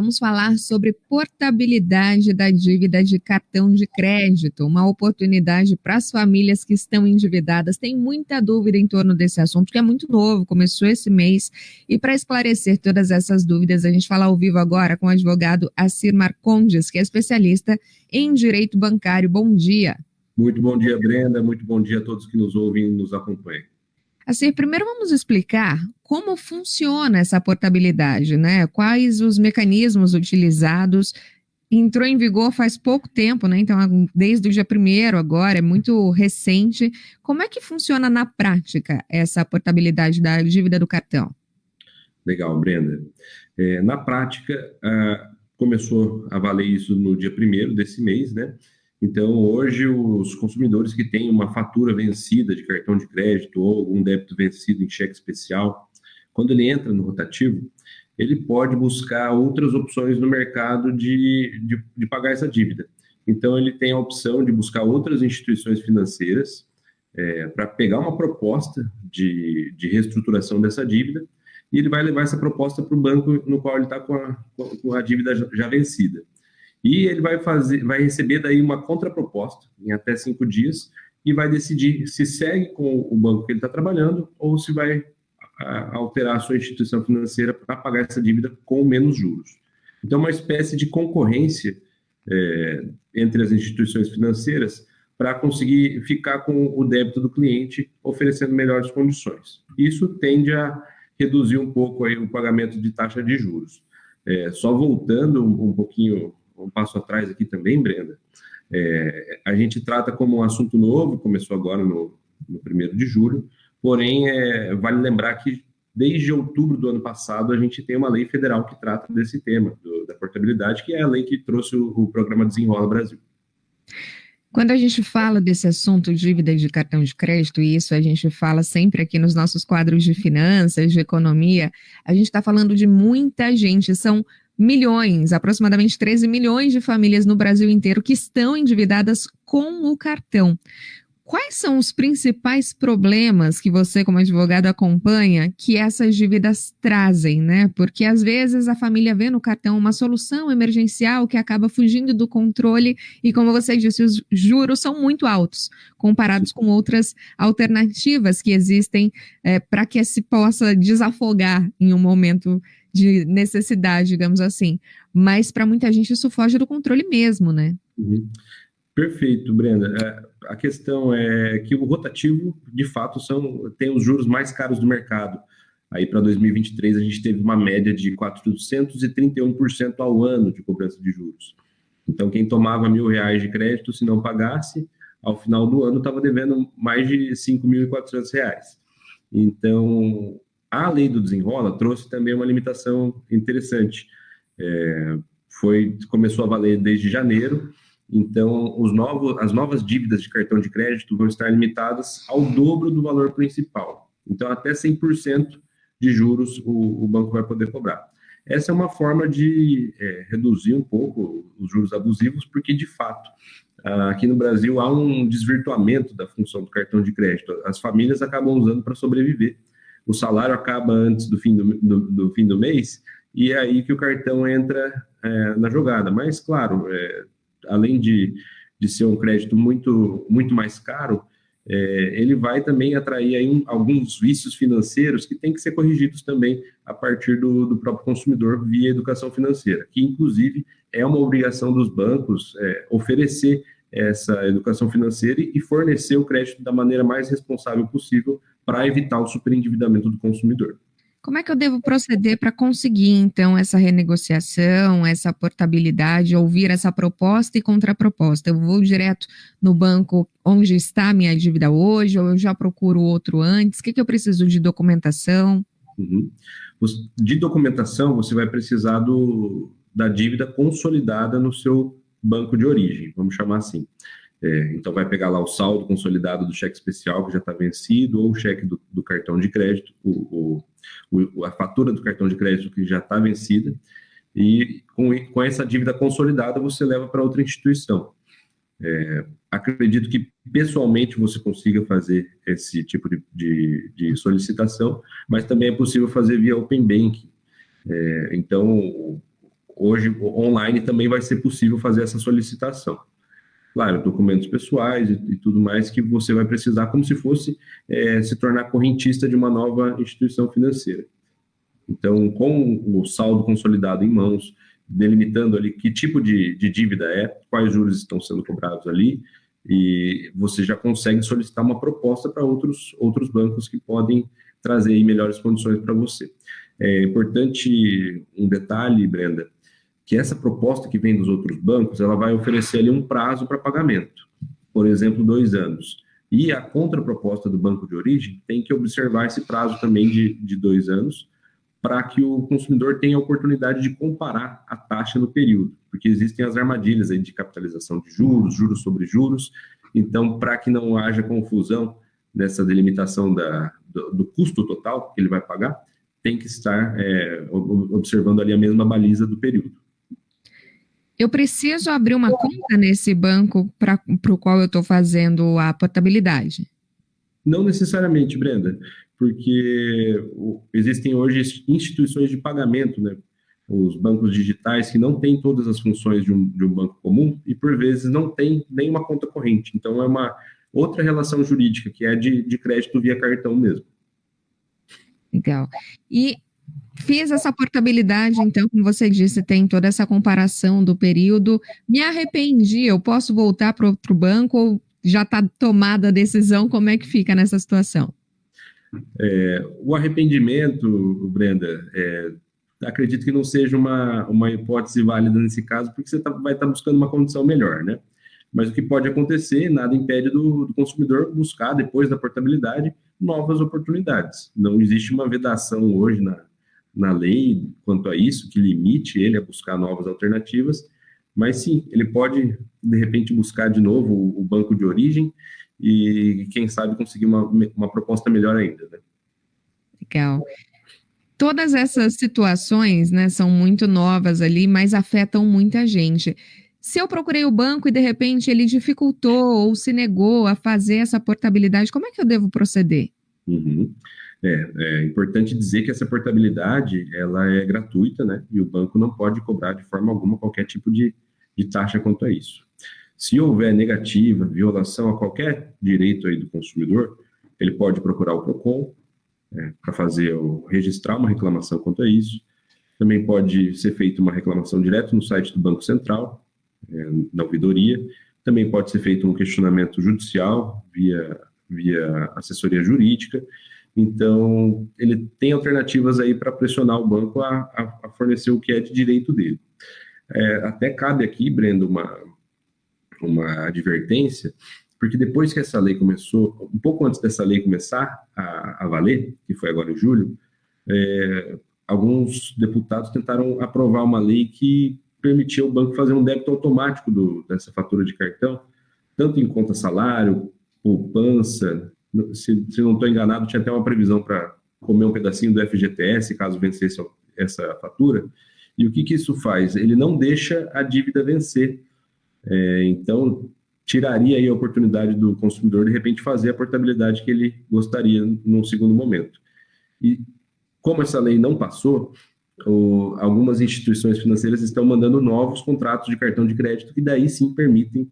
vamos falar sobre portabilidade da dívida de cartão de crédito, uma oportunidade para as famílias que estão endividadas. Tem muita dúvida em torno desse assunto, que é muito novo, começou esse mês. E para esclarecer todas essas dúvidas, a gente fala ao vivo agora com o advogado Assir Marcondes, que é especialista em direito bancário. Bom dia. Muito bom dia, Brenda. Muito bom dia a todos que nos ouvem e nos acompanham. Assim, primeiro vamos explicar como funciona essa portabilidade, né? Quais os mecanismos utilizados. Entrou em vigor faz pouco tempo, né? Então, desde o dia 1º agora, é muito recente. Como é que funciona na prática essa portabilidade da dívida do cartão? Legal, Brenda. Na prática, começou a valer isso no dia 1º desse mês, né? Então, hoje, os consumidores que têm uma fatura vencida de cartão de crédito ou algum débito vencido em cheque especial, quando ele entra no rotativo, ele pode buscar outras opções no mercado de pagar essa dívida. Então, ele tem a opção de buscar outras instituições financeiras para pegar uma proposta de reestruturação dessa dívida e ele vai levar essa proposta para o banco no qual ele está com a dívida já vencida. E ele vai receber daí uma contraproposta em até 5 dias e vai decidir se segue com o banco que ele está trabalhando ou se vai alterar a sua instituição financeira para pagar essa dívida com menos juros. Então, uma espécie de concorrência entre as instituições financeiras para conseguir ficar com o débito do cliente oferecendo melhores condições. Isso tende a reduzir um pouco aí o pagamento de taxa de juros. Só voltando um pouquinho, um passo atrás aqui também, Brenda, a gente trata como um assunto novo, começou agora no 1º de julho, porém, vale lembrar que desde outubro do ano passado a gente tem uma lei federal que trata desse tema, da portabilidade, que é a lei que trouxe o programa Desenrola Brasil. Quando a gente fala desse assunto, dívida de cartão de crédito, e isso a gente fala sempre aqui nos nossos quadros de finanças, de economia, a gente está falando de muita gente, são milhões, aproximadamente 13 milhões de famílias no Brasil inteiro que estão endividadas com o cartão. Quais são os principais problemas que você, como advogado, acompanha que essas dívidas trazem, né? Porque às vezes a família vê no cartão uma solução emergencial que acaba fugindo do controle e, como você disse, os juros são muito altos comparados com outras alternativas que existem para que se possa desafogar em um momento de necessidade, digamos assim. Mas para muita gente isso foge do controle mesmo, né? Uhum. Perfeito, Brenda. A questão é que o rotativo, de fato, tem os juros mais caros do mercado. Aí, para 2023, a gente teve uma média de 431% ao ano de cobrança de juros. Então, quem tomava R$1.000 de crédito, se não pagasse, ao final do ano estava devendo mais de R$5.400. Então, a lei do Desenrola trouxe também uma limitação interessante. Começou a valer desde janeiro. Então, as novas dívidas de cartão de crédito vão estar limitadas ao dobro do valor principal. Então, até 100% de juros o banco vai poder cobrar. Essa é uma forma de reduzir um pouco os juros abusivos, porque, de fato, aqui no Brasil há um desvirtuamento da função do cartão de crédito. As famílias acabam usando para sobreviver. O salário acaba antes do fim do mês e é aí que o cartão entra na jogada. Mas, claro, além de ser um crédito muito, muito mais caro, ele vai também atrair aí alguns vícios financeiros que têm que ser corrigidos também a partir do próprio consumidor via educação financeira, que inclusive é uma obrigação dos bancos oferecer essa educação financeira e fornecer o crédito da maneira mais responsável possível para evitar o superendividamento do consumidor. Como é que eu devo proceder para conseguir, então, essa renegociação, essa portabilidade, ouvir essa proposta e contraproposta? Eu vou direto no banco onde está a minha dívida hoje, ou eu já procuro outro antes? O que eu preciso de documentação? Uhum. De documentação, você vai precisar da dívida consolidada no seu banco de origem, vamos chamar assim. Então, vai pegar lá o saldo consolidado do cheque especial que já está vencido, ou o cheque do cartão de crédito, a fatura do cartão de crédito que já está vencida, e com essa dívida consolidada você leva para outra instituição. Acredito que pessoalmente você consiga fazer esse tipo de solicitação, mas também é possível fazer via Open Banking. Então, hoje, online também vai ser possível fazer essa solicitação. Claro, documentos pessoais e tudo mais que você vai precisar, como se fosse se tornar correntista de uma nova instituição financeira. Então, com o saldo consolidado em mãos, delimitando ali que tipo de dívida quais juros estão sendo cobrados ali, e você já consegue solicitar uma proposta para outros bancos que podem trazer aí melhores condições para você. É importante um detalhe, Brenda, que essa proposta que vem dos outros bancos, ela vai oferecer ali um prazo para pagamento, por exemplo, 2 anos. E a contraproposta do banco de origem tem que observar esse prazo também de 2 anos, para que o consumidor tenha a oportunidade de comparar a taxa no período, porque existem as armadilhas aí de capitalização de juros, juros sobre juros. Então, para que não haja confusão nessa delimitação do custo total que ele vai pagar, tem que estar observando ali a mesma baliza do período. Eu preciso abrir uma conta nesse banco para o qual eu estou fazendo a portabilidade? Não necessariamente, Brenda, porque existem hoje instituições de pagamento, né? Os bancos digitais que não têm todas as funções de um banco comum e, por vezes, não tem nenhuma conta corrente. Então, é uma outra relação jurídica, que é de crédito via cartão mesmo. Legal. E fiz essa portabilidade, então, como você disse, tem toda essa comparação do período. Me arrependi, eu posso voltar para outro banco ou já está tomada a decisão? Como é que fica nessa situação? O arrependimento, Brenda, acredito que não seja uma hipótese válida nesse caso, porque você vai estar buscando uma condição melhor, né? Mas o que pode acontecer, nada impede do consumidor buscar, depois da portabilidade, novas oportunidades. Não existe uma vedação hoje na lei quanto a isso, que limite ele a buscar novas alternativas, mas sim, ele pode, de repente, buscar de novo o banco de origem e, quem sabe, conseguir uma proposta melhor ainda, né? Legal. Todas essas situações, né, são muito novas ali, mas afetam muita gente. Se eu procurei o banco e, de repente, ele dificultou ou se negou a fazer essa portabilidade, como é que eu devo proceder? Uhum. É importante dizer que essa portabilidade, ela é gratuita, né? E o banco não pode cobrar de forma alguma qualquer tipo de taxa quanto a isso. Se houver negativa, violação a qualquer direito aí do consumidor, ele pode procurar o PROCON para registrar uma reclamação quanto a isso. Também pode ser feita uma reclamação direto no site do Banco Central, na ouvidoria. Também pode ser feito um questionamento judicial via assessoria jurídica. Então, ele tem alternativas aí para pressionar o banco a fornecer o que é de direito dele. Até cabe aqui, Brenda, uma advertência, porque depois que essa lei começou, um pouco antes dessa lei começar a valer, que foi agora em julho, alguns deputados tentaram aprovar uma lei que permitia o banco fazer um débito automático dessa fatura de cartão, tanto em conta salário, poupança. Se não estou enganado, tinha até uma previsão para comer um pedacinho do FGTS, caso vencesse essa fatura. E o que isso faz? Ele não deixa a dívida vencer. Então, tiraria aí a oportunidade do consumidor, de repente, fazer a portabilidade que ele gostaria num segundo momento. E como essa lei não passou, algumas instituições financeiras estão mandando novos contratos de cartão de crédito que daí sim permitem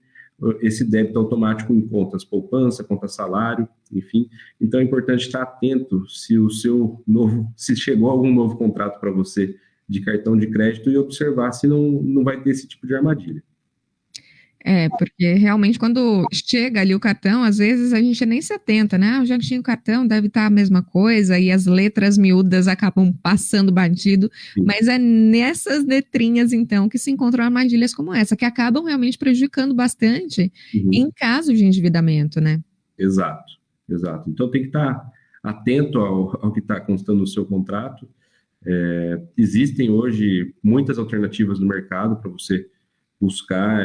esse débito automático em contas poupança, conta salário, enfim. Então é importante estar atento se chegou algum novo contrato para você de cartão de crédito e observar se não vai ter esse tipo de armadilha. Porque realmente quando chega ali o cartão, às vezes a gente nem se atenta, né? Eu já tinha o cartão, deve estar a mesma coisa, e as letras miúdas acabam passando batido, sim. Mas é nessas letrinhas, então, que se encontram armadilhas como essa, que acabam realmente prejudicando bastante em caso de endividamento, né? Exato. Então tem que estar atento ao que está constando no seu contrato. Existem hoje muitas alternativas no mercado para você buscar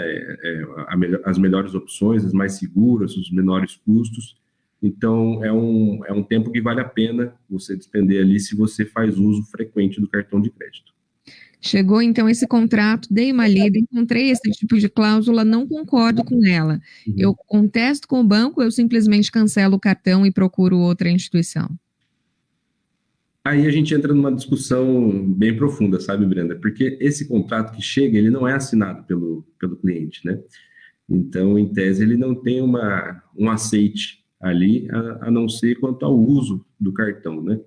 as melhores opções, as mais seguras, os menores custos. Então, é um tempo que vale a pena você despender ali se você faz uso frequente do cartão de crédito. Chegou, então, esse contrato, dei uma lida, encontrei esse tipo de cláusula, não concordo com ela. Eu contesto com o banco, eu simplesmente cancelo o cartão e procuro outra instituição. Aí a gente entra numa discussão bem profunda, sabe, Brenda? Porque esse contrato que chega, ele não é assinado pelo cliente, né? Então, em tese, ele não tem um aceite ali, a não ser quanto ao uso do cartão, né?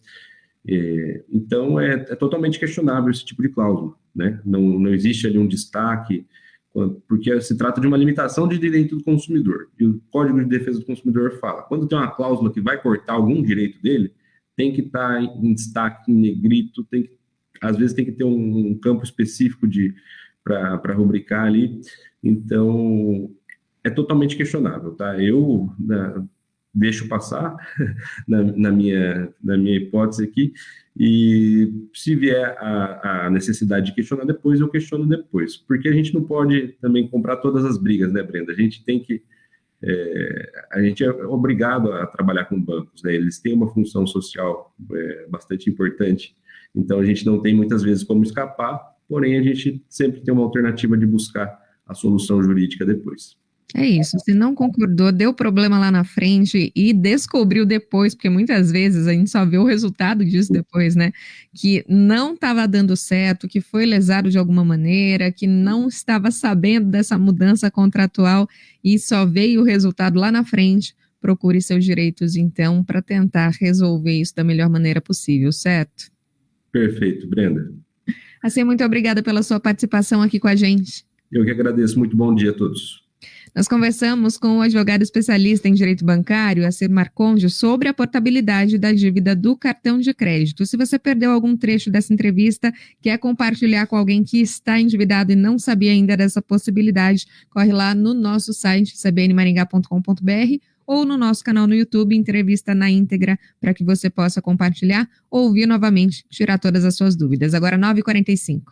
Então, é totalmente questionável esse tipo de cláusula, né? Não existe ali um destaque, porque se trata de uma limitação de direito do consumidor. E o Código de Defesa do Consumidor fala, quando tem uma cláusula que vai cortar algum direito dele, tem que estar em destaque, em negrito, às vezes tem que ter um campo específico para rubricar ali. Então, é totalmente questionável, tá? Deixo passar na minha hipótese aqui, e se vier a necessidade de questionar depois, eu questiono depois, porque a gente não pode também comprar todas as brigas, né, Brenda? A gente é obrigado a trabalhar com bancos, né? Eles têm uma função social bastante importante, então a gente não tem muitas vezes como escapar, porém a gente sempre tem uma alternativa de buscar a solução jurídica depois. É isso, se não concordou, deu problema lá na frente e descobriu depois, porque muitas vezes a gente só vê o resultado disso depois, né? Que não estava dando certo, que foi lesado de alguma maneira, que não estava sabendo dessa mudança contratual e só veio o resultado lá na frente. Procure seus direitos, então, para tentar resolver isso da melhor maneira possível, certo? Perfeito, Brenda. Assim, muito obrigada pela sua participação aqui com a gente. Eu que agradeço. Muito bom dia a todos. Nós conversamos com o advogado especialista em direito bancário, Acir Marcondes, sobre a portabilidade da dívida do cartão de crédito. Se você perdeu algum trecho dessa entrevista, quer compartilhar com alguém que está endividado e não sabia ainda dessa possibilidade, corre lá no nosso site, cbnmaringá.com.br, ou no nosso canal no YouTube, entrevista na íntegra, para que você possa compartilhar ou ouvir novamente, tirar todas as suas dúvidas. Agora, 9h45.